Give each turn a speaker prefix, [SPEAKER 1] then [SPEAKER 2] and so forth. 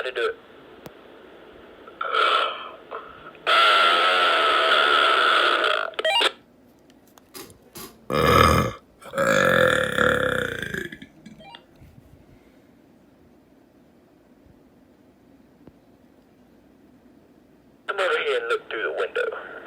[SPEAKER 1] how to do it. Come over here and look through the window.